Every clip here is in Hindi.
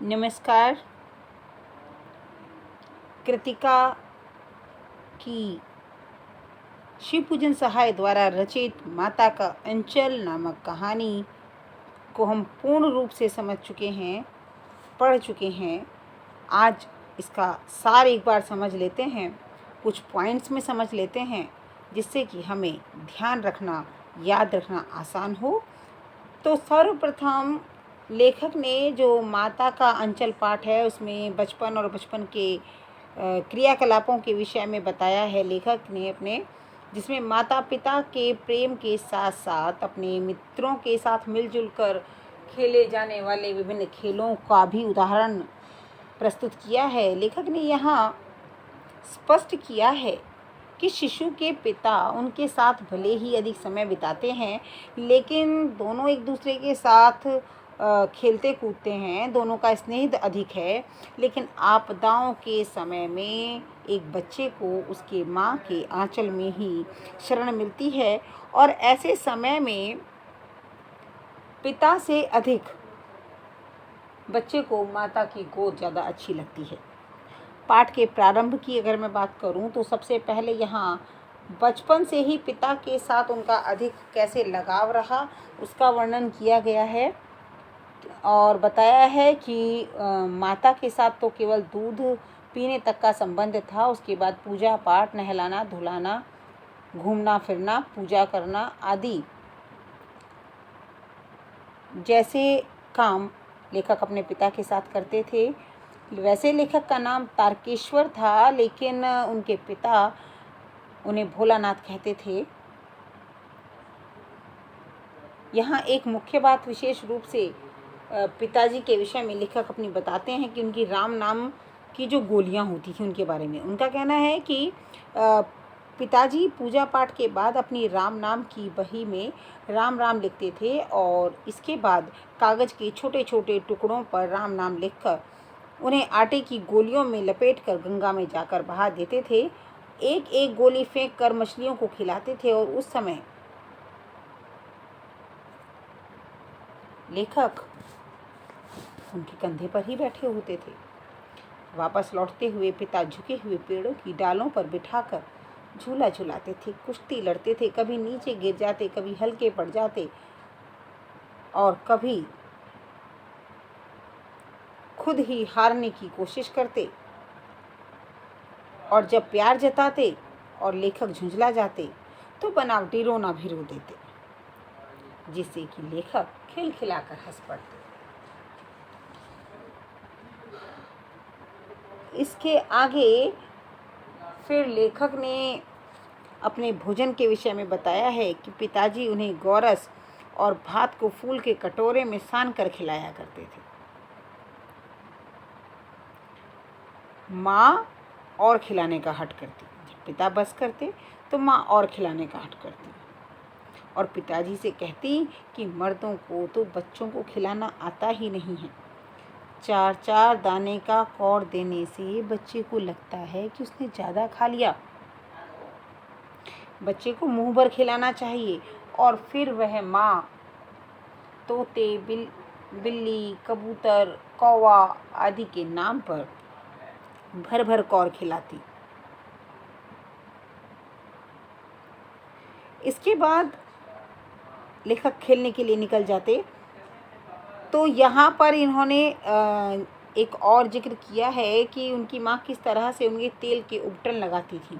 नमस्कार। कृतिका की शिव पूजन सहाय द्वारा रचित माता का अंचल नामक कहानी को हम पूर्ण रूप से समझ चुके हैं, पढ़ चुके हैं। आज इसका सार एक बार समझ लेते हैं, कुछ पॉइंट्स में समझ लेते हैं, जिससे कि हमें ध्यान रखना, याद रखना आसान हो। तो सर्वप्रथम लेखक ने जो माता का अंचल पाठ है उसमें बचपन और बचपन के क्रियाकलापों के विषय में बताया है लेखक ने अपने, जिसमें माता पिता के प्रेम के साथ साथ अपने मित्रों के साथ मिलजुल कर खेले जाने वाले विभिन्न खेलों का भी उदाहरण प्रस्तुत किया है। लेखक ने यहाँ स्पष्ट किया है कि शिशु के पिता उनके साथ भले ही अधिक समय बिताते हैं, लेकिन दोनों एक दूसरे के साथ खेलते कूदते हैं, दोनों का स्नेह अधिक है। लेकिन आपदाओं के समय में एक बच्चे को उसके माँ के आंचल में ही शरण मिलती है, और ऐसे समय में पिता से अधिक बच्चे को माता की गोद ज़्यादा अच्छी लगती है। पाठ के प्रारंभ की अगर मैं बात करूं तो सबसे पहले यहाँ बचपन से ही पिता के साथ उनका अधिक कैसे लगाव रहा उसका वर्णन किया गया है, और बताया है कि माता के साथ तो केवल दूध पीने तक का संबंध था। उसके बाद पूजा पाठ, नहलाना धुलाना, घूमना फिरना, पूजा करना आदि जैसे काम लेखक अपने पिता के साथ करते थे। वैसे लेखक का नाम तारकेश्वर था, लेकिन उनके पिता उन्हें भोलानाथ कहते थे। यहाँ एक मुख्य बात विशेष रूप से पिताजी के विषय में लेखक अपनी बताते हैं कि उनकी राम नाम की जो गोलियाँ होती थी उनके बारे में उनका कहना है कि पिताजी पूजा पाठ के बाद अपनी राम नाम की बही में राम राम लिखते थे, और इसके बाद कागज़ के छोटे छोटे टुकड़ों पर राम नाम लिखकर उन्हें आटे की गोलियों में लपेटकर गंगा में जाकर बहा देते थे। एक एक गोली फेंक कर मछलियों को खिलाते थे, और उस समय लेखक उनके कंधे पर ही बैठे होते थे। वापस लौटते हुए पिता झुके हुए पेड़ों की डालों पर बिठाकर झूला झुलाते थे, कुश्ती लड़ते थे, कभी नीचे गिर जाते, कभी हल्के पड़ जाते, और कभी खुद ही हारने की कोशिश करते, और जब प्यार जताते और लेखक झुंझला जाते तो बनावटी रोना भी रो देते, जिससे कि लेखक खिलखिलाकर हंस पड़ते। इसके आगे फिर लेखक ने अपने भोजन के विषय में बताया है कि पिताजी उन्हें गोरस और भात को फूल के कटोरे में सान कर खिलाया करते थे। माँ और खिलाने का हट करती, जब पिता बस करते तो माँ और खिलाने का हट करती, और पिताजी से कहती कि मर्दों को तो बच्चों को खिलाना आता ही नहीं है। 4-4 दाने का कौर देने से बच्चे को लगता है कि उसने ज़्यादा खा लिया। बच्चे को मुंह भर खिलाना चाहिए, और फिर वह माँ तोते, बिल्ली, कबूतर, कौवा आदि के नाम पर भर भर कौर खिलाती। इसके बाद लेखक खेलने के लिए निकल जाते। तो यहाँ पर इन्होंने एक और जिक्र किया है कि उनकी माँ किस तरह से उनके तेल के उबटन लगाती थी,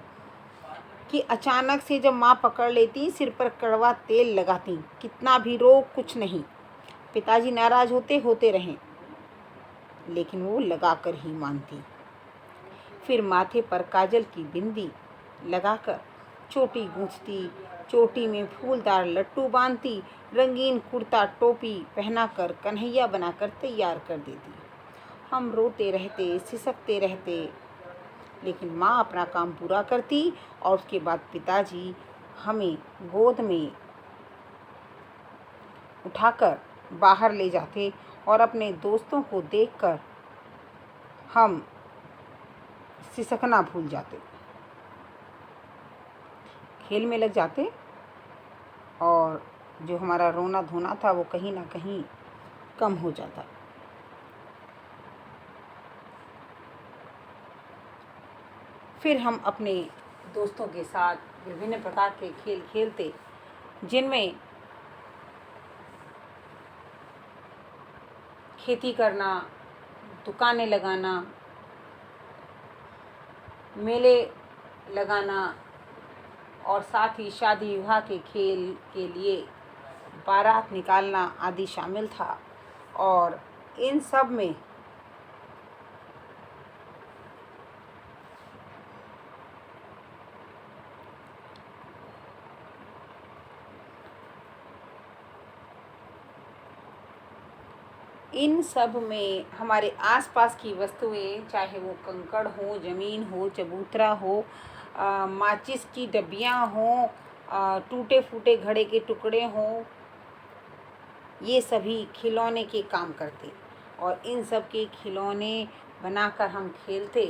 कि अचानक से जब माँ पकड़ लेती सिर पर कड़वा तेल लगाती, कितना भी रो कुछ नहीं, पिताजी नाराज होते रहें, लेकिन वो लगाकर ही मानती। फिर माथे पर काजल की बिंदी लगाकर चोटी गूंथती, चोटी में फूलदार लट्टू बांधती, रंगीन कुर्ता टोपी पहनाकर कन्हैया बनाकर तैयार कर देती। हम रोते रहते, सिसकते रहते, लेकिन माँ अपना काम पूरा करती, और उसके बाद पिताजी हमें गोद में उठाकर बाहर ले जाते, और अपने दोस्तों को देखकर हम सिसकना भूल जाते, खेल में लग जाते, और जो हमारा रोना धोना था वो कहीं ना कहीं कम हो जाता। फिर हम अपने दोस्तों के साथ विभिन्न प्रकार के खेल खेलते, जिनमें खेती करना, दुकानें लगाना, मेले लगाना और साथ ही शादी विवाह के खेल के लिए बारात निकालना आदि शामिल था। और इन सब में हमारे आसपास की वस्तुएं, चाहे वो कंकड़ हो, ज़मीन हो, चबूतरा हो, माचिस की डब्बियां हों, टूटे फूटे घड़े के टुकड़े हों, ये सभी खिलौने के काम करते और इन सब के खिलौने बनाकर हम खेलते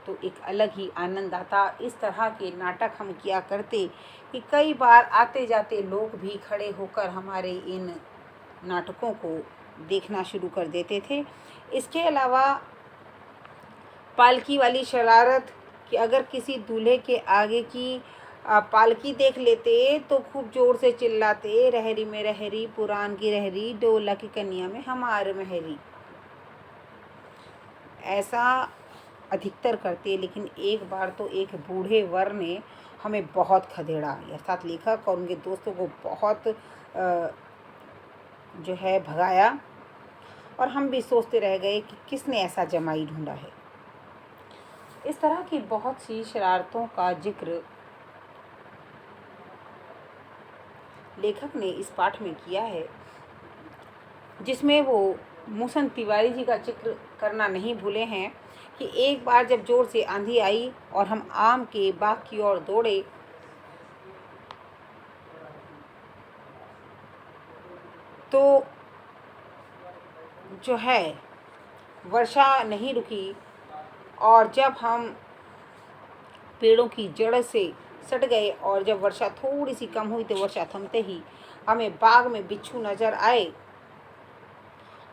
तो एक अलग ही आनंद आता। इस तरह के नाटक हम किया करते कि कई बार आते जाते लोग भी खड़े होकर हमारे इन नाटकों को देखना शुरू कर देते थे। इसके अलावा पालकी वाली शरारत कि अगर किसी दूल्हे के आगे की पालकी देख लेते तो खूब ज़ोर से चिल्लाते, रहरी में रहरी, पुरान की रहरी, डोला की कन्या में हमार महरी। ऐसा अधिकतर करते, लेकिन एक बार तो एक बूढ़े वर ने हमें बहुत खदेड़ा। अर्थात लेखक और उनके दोस्तों को बहुत जो है भगाया और हम भी सोचते रह गए कि किसने ऐसा जमाई ढूंढा है। इस तरह की बहुत सी शरारतों का जिक्र लेखक ने इस पाठ में किया है, जिसमें वो मूसन तिवारी जी का जिक्र करना नहीं भूले हैं कि एक बार जब जोर से आंधी आई और हम आम के बाग की ओर दौड़े तो जो है वर्षा नहीं रुकी और जब हम पेड़ों की जड़ से सट गए और जब वर्षा थोड़ी सी कम हुई तो वर्षा थमते ही हमें बाग में बिच्छू नजर आए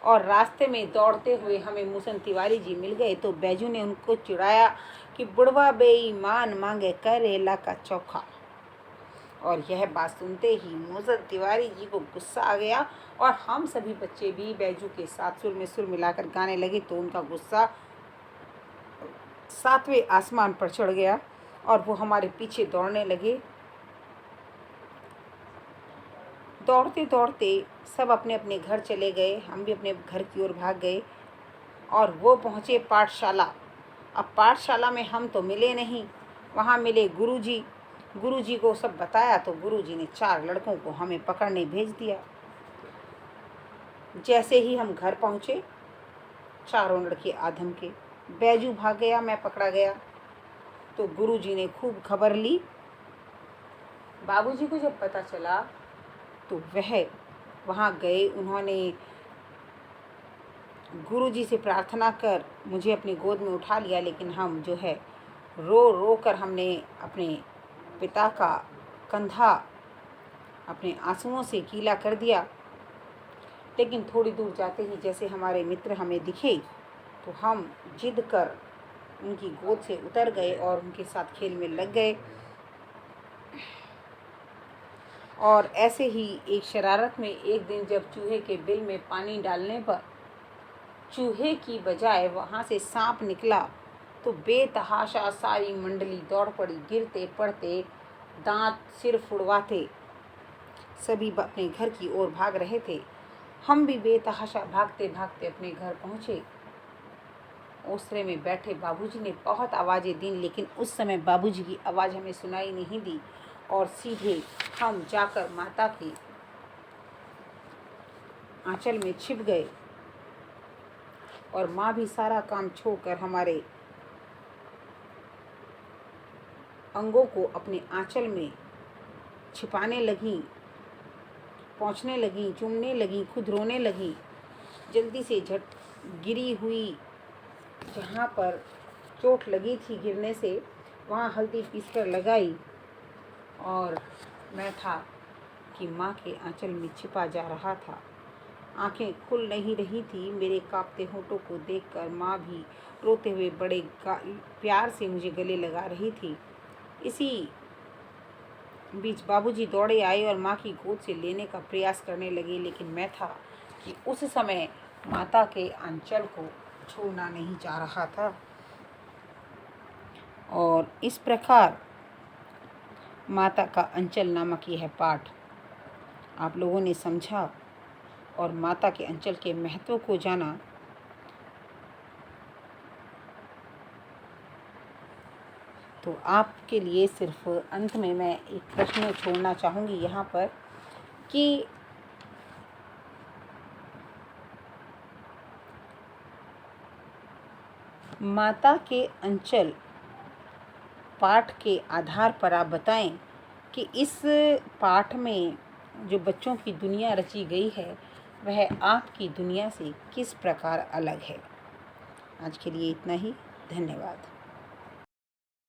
और रास्ते में दौड़ते हुए हमें मूसन तिवारी जी मिल गए। तो बैजू ने उनको चिढ़ाया कि बुढ़वा बेईमान मांगे करेला का चोखा। और यह बात सुनते ही मूसन तिवारी जी को गुस्सा आ गया और हम सभी बच्चे भी बैजू के साथ सुर में सुर मिलाकर गाने लगे तो उनका गुस्सा 7वें आसमान पर चढ़ गया और वो हमारे पीछे दौड़ने लगे। दौड़ते दौड़ते सब अपने अपने घर चले गए, हम भी अपने घर की ओर भाग गए और वो पहुँचे पाठशाला। अब पाठशाला में हम तो मिले नहीं, वहाँ मिले गुरुजी। गुरुजी को सब बताया तो गुरुजी ने 4 लड़कों को हमें पकड़ने भेज दिया। जैसे ही हम घर पहुँचे, चारों लड़के आधम के, बैजू भाग गया, मैं पकड़ा गया। तो गुरुजी ने खूब खबर ली। बाबूजी को जब पता चला तो वह वहाँ गए। उन्होंने गुरुजी से प्रार्थना कर मुझे अपनी गोद में उठा लिया, लेकिन हम जो है रो रो कर हमने अपने पिता का कंधा अपने आंसुओं से गीला कर दिया। लेकिन थोड़ी दूर जाते ही जैसे हमारे मित्र हमें दिखे तो हम जिद कर उनकी गोद से उतर गए और उनके साथ खेल में लग गए। और ऐसे ही एक शरारत में एक दिन जब चूहे के बिल में पानी डालने पर चूहे की बजाय वहाँ से सांप निकला तो बेतहाशा सारी मंडली दौड़ पड़ी। गिरते पड़ते, दांत सिर फुड़वाते सभी अपने घर की ओर भाग रहे थे। हम भी बेतहाशा भागते भागते अपने घर पहुँचे। ओसरे में बैठे बाबूजी ने बहुत आवाज़ें दी, लेकिन उस समय बाबूजी की आवाज़ हमें सुनाई नहीं दी और सीधे हम जाकर माता की आंचल में छिप गए और माँ भी सारा काम छोड़कर हमारे अंगों को अपने आंचल में छिपाने लगी, पहुँचने लगी, चूमने लगी, खुद रोने लगी। जल्दी से झट गिरी हुई जहाँ पर चोट लगी थी गिरने से, वहाँ हल्दी पीसकर लगाई और मैं था कि माँ के आंचल में छिपा जा रहा था। आंखें खुल नहीं रही थी। मेरे कांपते होठों को देखकर माँ भी रोते हुए बड़े प्यार से मुझे गले लगा रही थी। इसी बीच बाबूजी दौड़े आए और माँ की गोद से लेने का प्रयास करने लगे, लेकिन मैं था कि उस समय माता के अंचल को छोड़ना नहीं चाह रहा था। और इस प्रकार माता का अंचल नामक यह पाठ आप लोगों ने समझा और माता के अंचल के महत्व को जाना। तो आपके लिए सिर्फ अंत में मैं एक प्रश्न छोड़ना चाहूँगी यहाँ पर कि माता के अंचल पाठ के आधार पर आप बताएं कि इस पाठ में जो बच्चों की दुनिया रची गई है वह आपकी दुनिया से किस प्रकार अलग है। आज के लिए इतना ही। धन्यवाद।